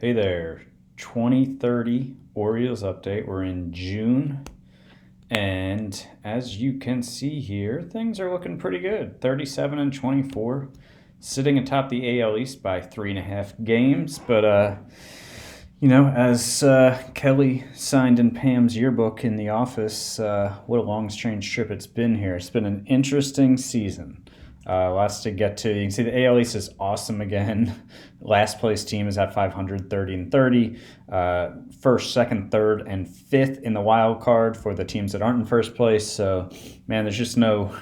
Hey there, 2030 Orioles update. We're in June, and as you can see here, things are looking pretty good. 37-24, sitting atop the AL East by 3.5 games. But as Kelly signed in Pam's yearbook in the office, what a long, strange trip it's been here. It's been an interesting season. Lots to get to. You can see the AL East is awesome again. Last place team is at 500, 30-30. First, second, third, and fifth in the wild card for the teams that aren't in first place. So, man, there's just no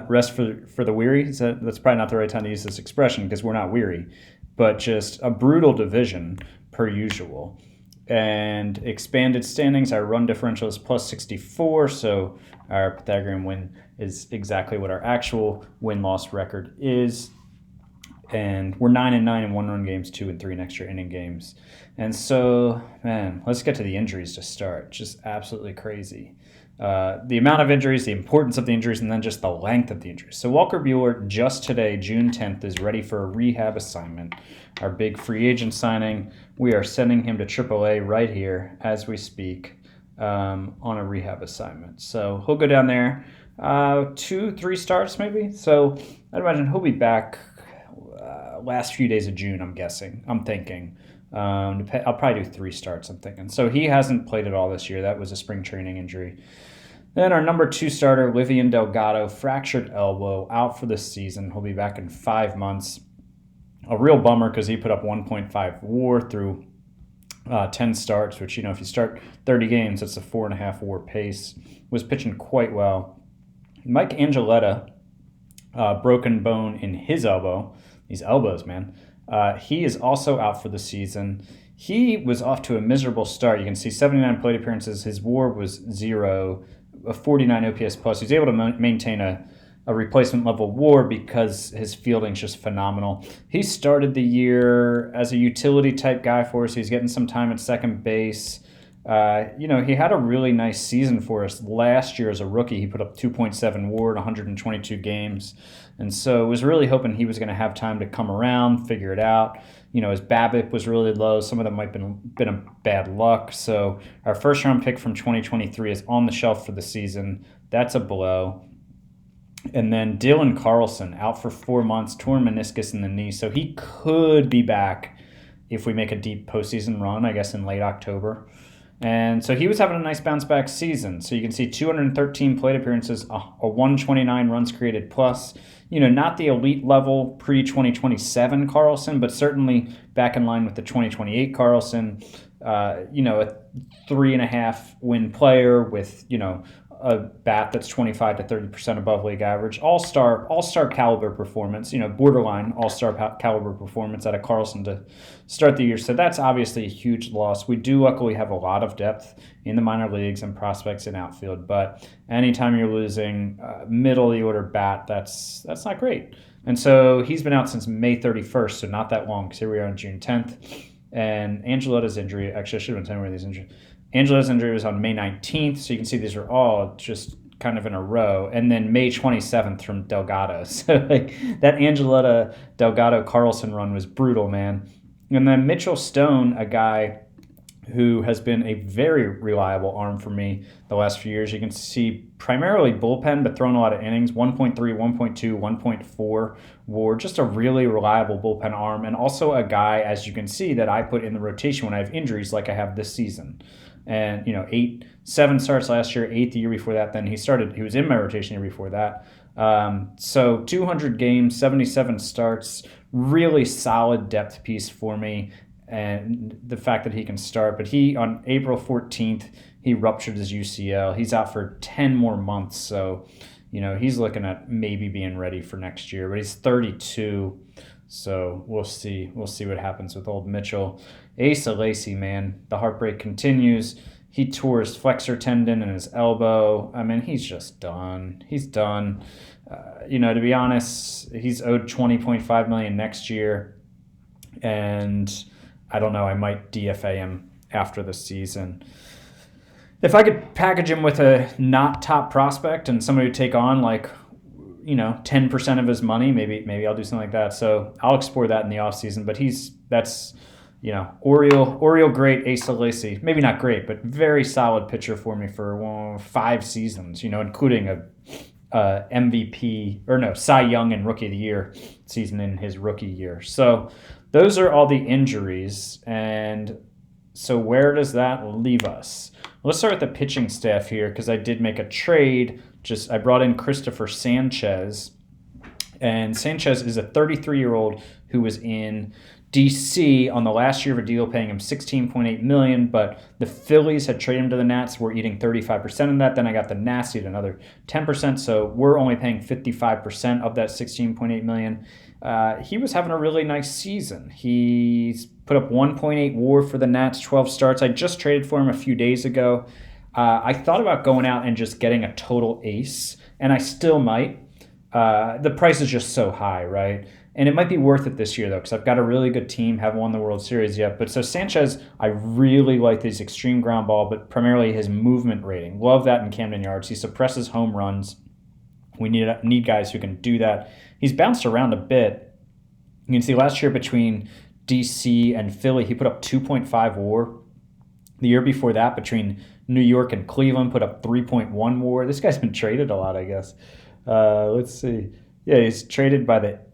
rest for the weary. That's probably not the right time to use this expression because we're not weary, but just a brutal division per usual. And expanded standings, our run differential is plus 64, so our Pythagorean win is exactly what our actual win-loss record is. And we're 9-9 in one-run games, 2 and 3 in extra inning games. And so, man, let's get to the injuries to start. Just absolutely crazy. The amount of injuries, the importance of the injuries, and then just the length of the injuries. So Walker Buehler, just today, June 10th, is ready for a rehab assignment. Our big free agent signing. We are sending him to AAA right here as we speak on a rehab assignment. So he'll go down there 2-3 starts maybe. So I'd imagine he'll be back last few days of June, I'm thinking. I'll probably do 3 starts, I'm thinking. So he hasn't played at all this year. That was a spring training injury. Then our number 2 starter, Vivian Delgado, fractured elbow, out for the season. He'll be back in 5 months. A real bummer because he put up 1.5 WAR through 10 starts, which, if you start 30 games, that's a 4.5 WAR pace. Was pitching quite well. Mike Angeletta, broken bone in his elbow. These elbows, man. He is also out for the season. He was off to a miserable start. You can see 79 plate appearances. His WAR was 0, a 49 OPS plus. He's able to maintain a replacement level WAR because his fielding's just phenomenal. He started the year as a utility type guy for us. He's getting some time at second base. He had a really nice season for us last year as a rookie. He put up 2.7 WAR in 122 games. And so I was really hoping he was going to have time to come around, figure it out. His BABIP was really low. Some of them might have been a bad luck. So our first round pick from 2023 is on the shelf for the season. That's a blow. And then Dylan Carlson out for 4 months, torn meniscus in the knee. So he could be back if we make a deep postseason run, I guess in late October. And so he was having a nice bounce back season. So you can see 213 plate appearances, a 129 runs created plus. Not the elite level pre-2027 Carlson, but certainly back in line with the 2028 Carlson. A 3.5 win player with, a bat that's 25 to 30% above league average. All-star caliber performance, borderline all-star caliber performance out of Carlson to start the year. So that's obviously a huge loss. We do luckily have a lot of depth in the minor leagues and prospects in outfield, but anytime you're losing middle of the order bat, that's not great. And so he's been out since May 31st, so not that long, because here we are on June 10th. And Angeletta's injury, actually I should have been telling you where these injuries. Angela's injury was on May 19th, so you can see these are all just kind of in a row. And then May 27th from Delgado. So that Angeletta Delgado Carlson run was brutal, man. And then Mitchell Stone, a guy who has been a very reliable arm for me the last few years. You can see primarily bullpen, but throwing a lot of innings, 1.3, 1.2, 1.4 WAR, just a really reliable bullpen arm. And also a guy, as you can see, that I put in the rotation when I have injuries like I have this season. And, 7 starts last year, 8 the year before that. Then he was in my rotation the year before that. So 200 games, 77 starts, really solid depth piece for me. And the fact that he can start. But on April 14th, he ruptured his UCL. He's out for 10 more months. So, he's looking at maybe being ready for next year. But he's 32. So we'll see. We'll see what happens with old Mitchell. Asa Lacy, man, the heartbreak continues. He tore his flexor tendon in his elbow. I mean, he's just done. He's done. To be honest, he's owed $20.5 million next year. And I don't know, I might DFA him after the season. If I could package him with a not top prospect and somebody to take on, like, 10% of his money. Maybe I'll do something like that. So I'll explore that in the offseason. But that's Oriole great, Asa Lacy. Maybe not great, but very solid pitcher for me for 5 seasons, including a MVP, or no, Cy Young and Rookie of the Year season in his rookie year. So those are all the injuries. And so where does that leave us? Let's start with the pitching staff here, because I did make a trade. I brought in Christopher Sanchez. And Sanchez is a 33-year-old who was in DC on the last year of a deal paying him $16.8 million, but the Phillies had traded him to the Nats. We're eating 35% of that. Then I got the Nats eat another 10%, so we're only paying 55% of that $16.8 million. He was having a really nice season. He's put up 1.8 WAR for the Nats, 12 starts. I just traded for him a few days ago. I thought about going out and just getting a total ace, and I still might. The price is just so high, right? And it might be worth it this year, though, because I've got a really good team, haven't won the World Series yet. But so Sanchez, I really like his extreme ground ball, but primarily his movement rating. Love that in Camden Yards. He suppresses home runs. We need guys who can do that. He's bounced around a bit. You can see last year between DC and Philly, he put up 2.5 WAR. The year before that, between New York and Cleveland, put up 3.1 WAR. This guy's been traded a lot, I guess. Let's see. Yeah, he's traded by the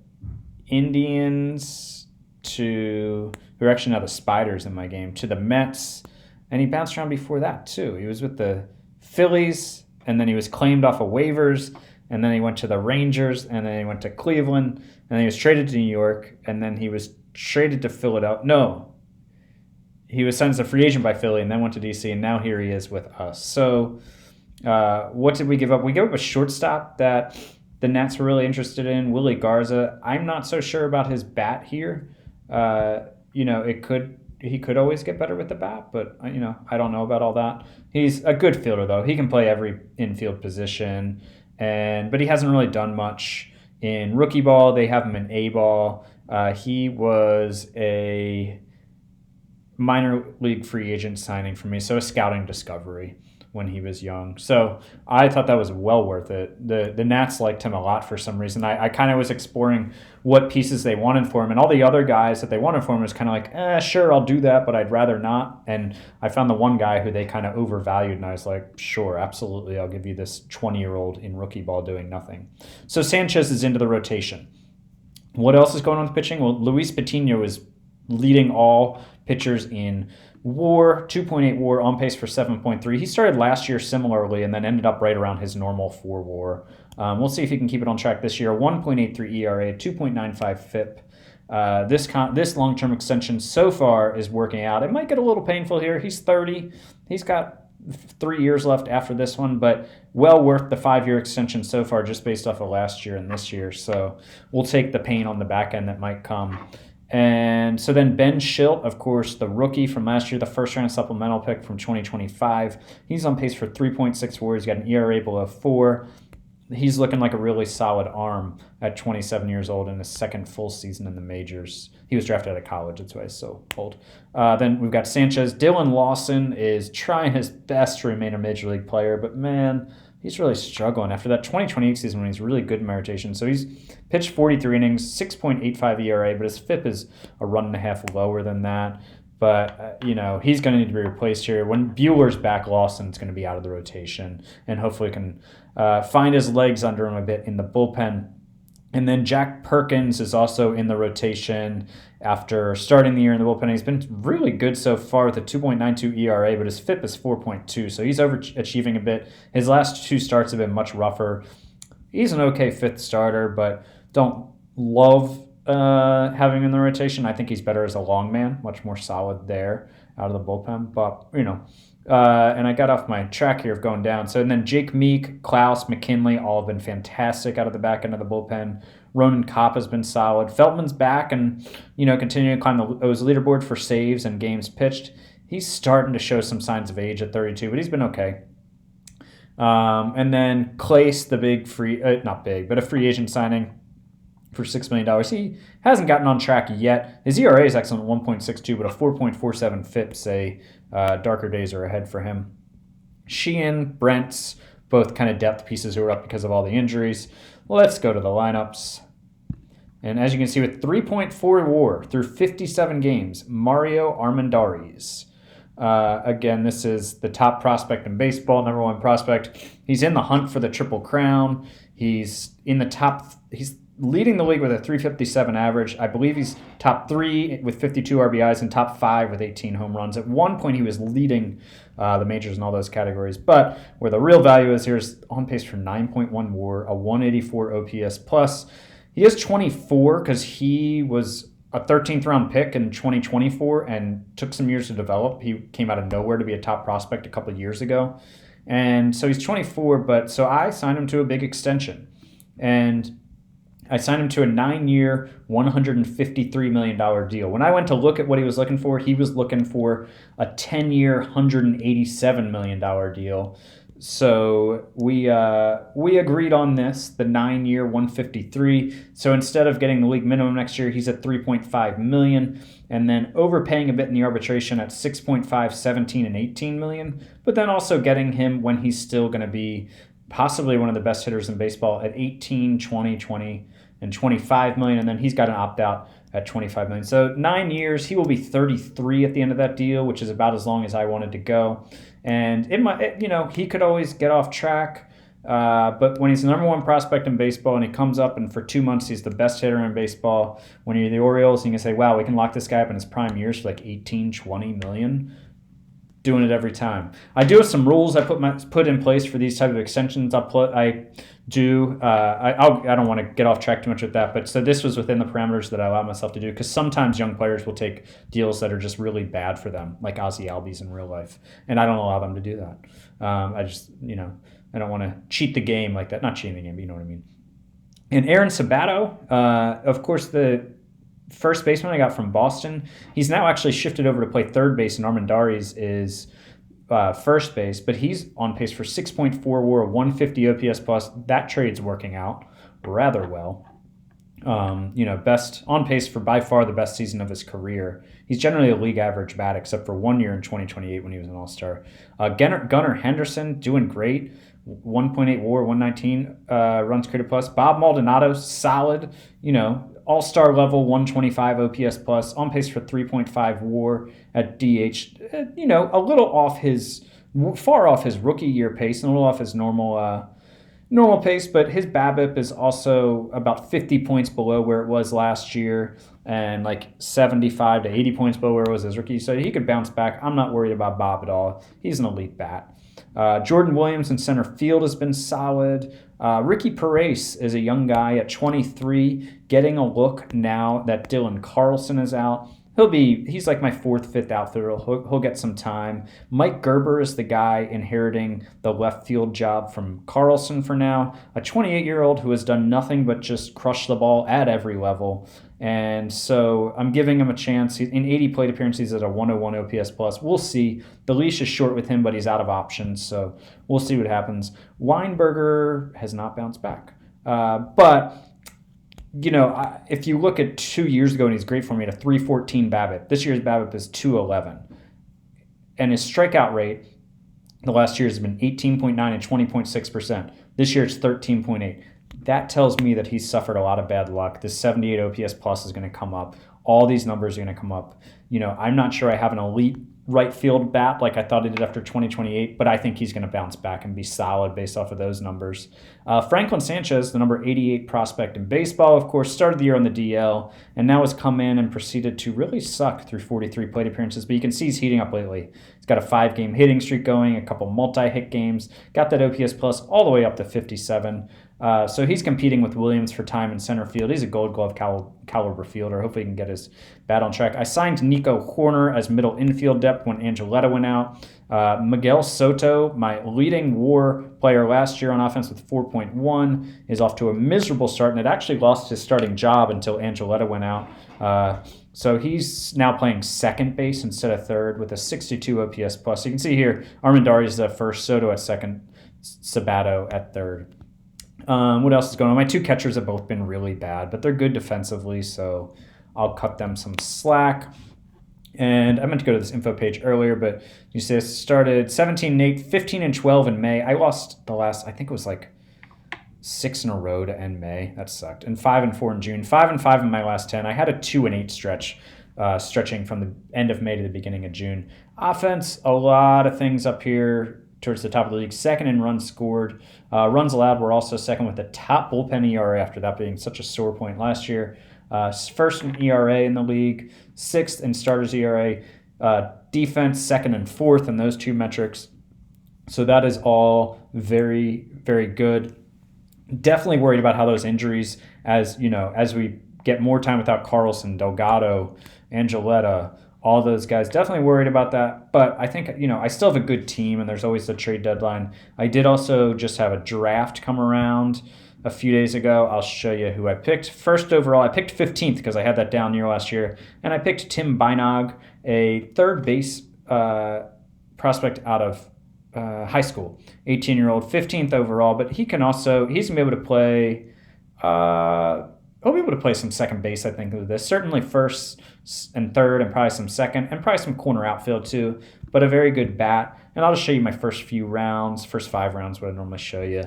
Indians who are actually now the Spiders in my game, to the Mets, and he bounced around before that too. He was with the Phillies, and then he was claimed off of waivers, and then he went to the Rangers, and then he went to Cleveland, and then he was traded to New York, and then he was traded to Philadelphia. No, he was signed as a free agent by Philly, and then went to DC, and now here he is with us. So what did we give up? We gave up a shortstop that the Nats were really interested in, Willie Garza. I'm not so sure about his bat here. He could always get better with the bat, but I don't know about all that. He's a good fielder though. He can play every infield position, but he hasn't really done much in rookie ball. They have him in A ball. He was a minor league free agent signing for me, so a scouting discovery when he was young. So I thought that was well worth it. The Nats liked him a lot for some reason. I kind of was exploring what pieces they wanted for him, and all the other guys that they wanted for him was kind of like, sure, I'll do that, but I'd rather not. And I found the one guy who they kind of overvalued, and I was like, sure, absolutely, I'll give you this 20-year-old in rookie ball doing nothing. So Sanchez is into the rotation. What else is going on with pitching? Well, Luis Patino is leading all pitchers in WAR, 2.8 WAR, on pace for 7.3. He started last year similarly and then ended up right around his normal 4 WAR. We'll see if he can keep it on track this year. 1.83 ERA, 2.95 FIP. This long-term extension so far is working out. It might get a little painful here. He's 30. He's got 3 years left after this one, but well worth the 5-year extension so far just based off of last year and this year. So we'll take the pain on the back end that might come. And so then Ben Schilt, of course, the rookie from last year, the first-round supplemental pick from 2025. He's on pace for 3.6 WAR. He's got an ERA below 4. He's looking like a really solid arm at 27 years old in his second full season in the majors. He was drafted out of college. That's why he's so old. Then we've got Sanchez. Dylan Lawson is trying his best to remain a major league player, but man, he's really struggling after that 2028 season when he's really good in my rotation. So he's pitched 43 innings, 6.85 ERA, but his FIP is a run and a half lower than that. But, he's going to need to be replaced here. When Buehler's back, Lawson's going to be out of the rotation and hopefully can find his legs under him a bit in the bullpen. And then Jack Perkins is also in the rotation after starting the year in the bullpen. He's been really good so far with a 2.92 ERA, but his FIP is 4.2, so he's overachieving a bit. His last 2 starts have been much rougher. He's an okay 5th starter, but don't love having him in the rotation. I think he's better as a long man, much more solid there out of the bullpen. But, and I got off my track here of going down. So and then Jake Meek, Klaus, McKinley, all have been fantastic out of the back end of the bullpen. Ronan Kopp has been solid. Feltman's back and, continuing to climb the O's leaderboard for saves and games pitched. He's starting to show some signs of age at 32, but he's been okay. And then Clace, the big a free agent signing for $6 million. He hasn't gotten on track yet. His ERA is excellent, 1.62, but a 4.47 FIP say darker days are ahead for him. Sheehan, Brents, both kind of depth pieces who are up because of all the injuries. Let's go to the lineups. And as you can see, with 3.4 WAR through 57 games, Mario Armendariz. Again, this is the top prospect in baseball, number one prospect. He's in the hunt for the Triple Crown. He's in the top. He's leading the league with a 357 average. I believe he's top 3 with 52 RBIs and top 5 with 18 home runs. At one point, he was leading the majors in all those categories. But where the real value is here is on pace for 9.1 WAR, a 184 OPS plus. He is 24 because he was a 13th round pick in 2024 and took some years to develop. He came out of nowhere to be a top prospect a couple of years ago. And so he's 24, but so I signed him to a big extension. And I signed him to a 9-year, $153 million deal. When I went to look at what he was looking for a 10-year, $187 million deal. So we agreed on this, the 9-year 153. So instead of getting the league minimum next year, he's at 3.5 million, and then overpaying a bit in the arbitration at 6.5, 17, and 18 million. But then also getting him when he's still going to be possibly one of the best hitters in baseball at 18, 20, 20, and 25 million, and then he's got an opt-out at 25 million. So 9 years, he will be 33 at the end of that deal, which is about as long as I wanted to go. And he could always get off track, but when he's the number one prospect in baseball and he comes up and for 2 months he's the best hitter in baseball, when you're the Orioles, you can say, wow, we can lock this guy up in his prime years for like 18, 20 million. Doing it every time. I do have some rules I put in place for these type of extensions. I don't want to get off track too much with that, but so this was within the parameters that I allow myself to do, because sometimes young players will take deals that are just really bad for them, like Ozzie Albies in real life, and I don't allow them to do that. I just, I don't want to cheat the game like that. Not cheating the game, but you know what I mean. And Aaron Sabato, of course, the first baseman I got from Boston. He's now actually shifted over to play third base, and Armendariz is first base, but he's on pace for 6.4 WAR, 150 OPS plus. That trade's working out rather well. Best on pace for by far the best season of his career. He's generally a league average bat, except for 1 year in 2028 when he was an All-Star. Gunnar Henderson doing great. 1.8 WAR, 119 runs created plus. Bob Maldonado, solid, all-star level, 125 OPS plus, on pace for 3.5 WAR at DH. A little far off his rookie year pace and a little off his normal pace, but his BABIP is also about 50 points below where it was last year and like 75 to 80 points below where it was his rookie. So he could bounce back. I'm not worried about Bob at all. He's an elite bat. Jordan Williams in center field has been solid. Ricky Perez is a young guy at 23, getting a look now that Dylan Carlson is out. He's like my 4th, 5th outfielder. He'll get some time. Mike Gerber is the guy inheriting the left field job from Carlson for now. A 28-year-old who has done nothing but just crush the ball at every level. And so I'm giving him a chance. In 80 plate appearances at a 101 OPS plus. We'll see. The leash is short with him, but he's out of options. So we'll see what happens. Weinberger has not bounced back. But if you look at 2 years ago, and he's great for me at a 314 BABIP. This year's BABIP is 211. And his strikeout rate the last year has been 18.9 and 20.6%. This year it's 13.8. That tells me that he's suffered a lot of bad luck. This 78 OPS plus is going to come up. All these numbers are going to come up. I'm not sure I have an elite right field bat like I thought he did after 2028, but I think he's going to bounce back and be solid based off of those numbers. Franklin Sanchez, the number 88 prospect in baseball, of course, started the year on the DL and now has come in and proceeded to really suck through 43 plate appearances, but you can see he's heating up lately. He's got a 5-game hitting streak going, a couple multi-hit games, got that OPS plus all the way up to 57. So he's competing with Williams for time in center field. He's a Gold Glove caliber fielder. Hopefully he can get his bat on track. I signed Nico Horner as middle infield depth when Angeletta went out. Miguel Soto, my leading WAR player last year on offense with 4.1, is off to a miserable start, and it actually lost his starting job until Angeletta went out. So he's now playing second base instead of third with a 62 OPS plus. You can see here, Armendariz is at first, Soto at second, Sabato at third. What else is going on? My 2 catchers have both been really bad, but they're good defensively, so I'll cut them some slack. And I meant to go to this info page earlier, but you say started 17-8, 15-12 in May. I lost the last, I think it was like 6 in a row to end May. That sucked. And 5-4 in June. 5-5 in my last 10. I had a 2-8 stretch, stretching from the end of May to the beginning of June. Offense, a lot of things up here towards the top of the league. Second in runs scored. Runs allowed were also second with the top bullpen ERA after that being such a sore point last year. First in ERA in the league, sixth in starters ERA, defense second and fourth in those two metrics. So that is all very, very good. Definitely worried about how those injuries, as we get more time without Carlson, Delgado, Angeletta, all those guys, definitely worried about that. But I think, I still have a good team, and there's always the trade deadline. I did also just have a draft come around a few days ago. I'll show you who I picked. First overall, I picked 15th because I had that down year last year. And I picked Tim Beinog, a third base prospect out of high school, 18-year-old, 15th overall. But he's going to be able to play, he'll be able to play some second base, I think, with this. Certainly first and third and probably some second and probably some corner outfield too. But a very good bat. And I'll just show you my first 5 rounds, what I normally show you.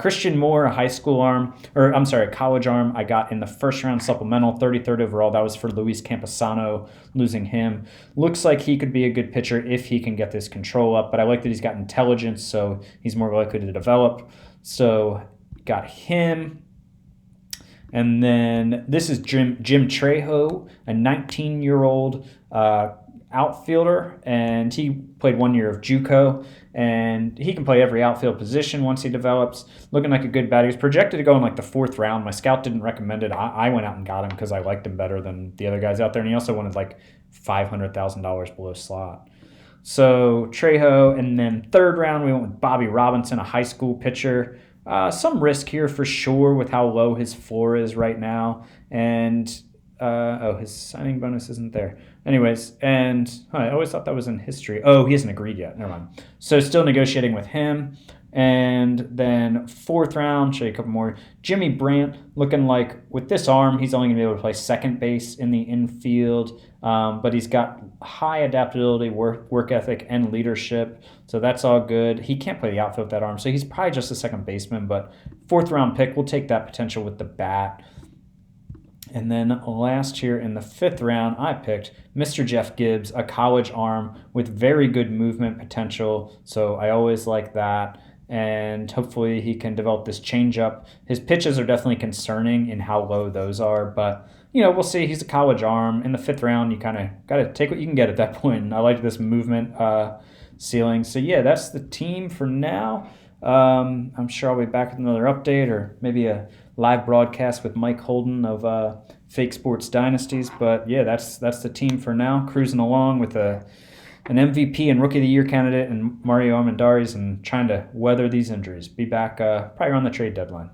Christian Moore, a college arm I got in the first round supplemental, 33rd overall. That was for Luis Camposano, losing him. Looks like he could be a good pitcher if he can get this control up, but I like that he's got intelligence, so he's more likely to develop. So got him. And then this is Jim Trejo, a 19-year-old outfielder, and he played 1 year of JUCO, and he can play every outfield position once he develops. Looking like a good bat. He was projected to go in like the 4th round. My scout didn't recommend it. I went out and got him because I liked him better than the other guys out there, and he also wanted like $500,000 below slot. So Trejo, and then 3rd round we went with Bobby Robinson, a high school pitcher. Some risk here for sure with how low his floor is right now, and his signing bonus isn't there. Anyways, and I always thought that was in history. Oh, he hasn't agreed yet. Never mind. So still negotiating with him. And then 4th round, show you a couple more. Jimmy Brandt, looking like with this arm, he's only going to be able to play second base in the infield. But he's got high adaptability, work ethic, and leadership. So that's all good. He can't play the outfield with that arm, so he's probably just a second baseman. But 4th round pick, we'll take that potential with the bat. And then last here in the 5th round, I picked Mr. Jeff Gibbs, a college arm with very good movement potential. So I always like that. And hopefully he can develop this changeup. His pitches are definitely concerning in how low those are. But, we'll see. He's a college arm. In the 5th round, you kind of got to take what you can get at that point. And I like this movement ceiling. So, yeah, that's the team for now. I'm sure I'll be back with another update or maybe a live broadcast with Mike Holden of Fake Sports Dynasties. But yeah, that's the team for now. Cruising along with an MVP and Rookie of the Year candidate and Mario Armendariz, and trying to weather these injuries. Be back probably around the trade deadline.